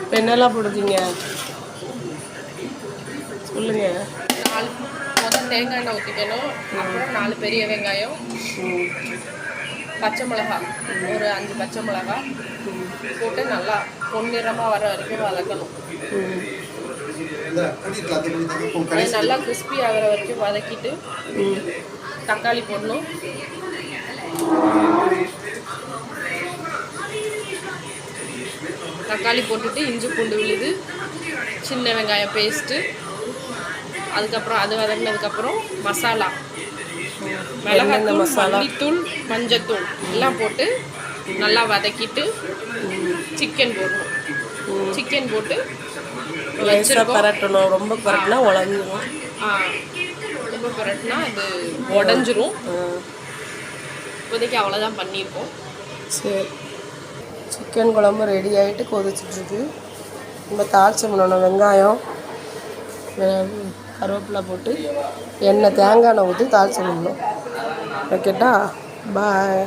இப்போ என்னெல்லாம் போடுறீங்க சொல்லுங்க. 4 முதல் தேங்காய் எண்ணெய் ஊற்றிக்கணும். அப்புறம் 4 பெரிய வெங்காயம், பச்சை மிளகாய் ஒரு 5 பச்சை மிளகாய் போட்டு நல்லா பொன்னிறமாக வர வரைக்கும் வதக்கணும். அது நல்லா கிறிஸ்பி ஆகிற வரைக்கும் வதக்கிட்டு தக்காளி போடணும். தக்காளி போட்டுட்டு இஞ்சி பூண்டு விழுது, சின்ன வெங்காயம் பேஸ்ட்டு, அதுக்கப்புறம் அது வதங்கினதுக்கப்புறம் மசாலா, மிளகாத்தூள், மல்லித்தூள், மஞ்சத்தூள் எல்லாம் போட்டு நல்லா வதக்கிட்டு சிக்கன் போடணும். சிக்கன் போட்டு பரட்டணும். ரொம்ப பரட்டினா உடஞ்சிரும். ரொம்ப பரட்டினா அது உடஞ்சிரும். இப்போதைக்கு அவ்வளோதான் பண்ணியிருக்கோம். சரி, சிக்கன் குழம்பு ரெடி ஆகிட்டு கொதிச்சிட்ருக்கு. நம்ம தாளிச்சு பண்ணணும். வெங்காயம் கருவேப்பிலை போட்டு எண்ணெய் தேங்காய் எண்ணெய் ஊற்றி தாளிச்சு பண்ணணும். ஓகேட்டா, பாய்.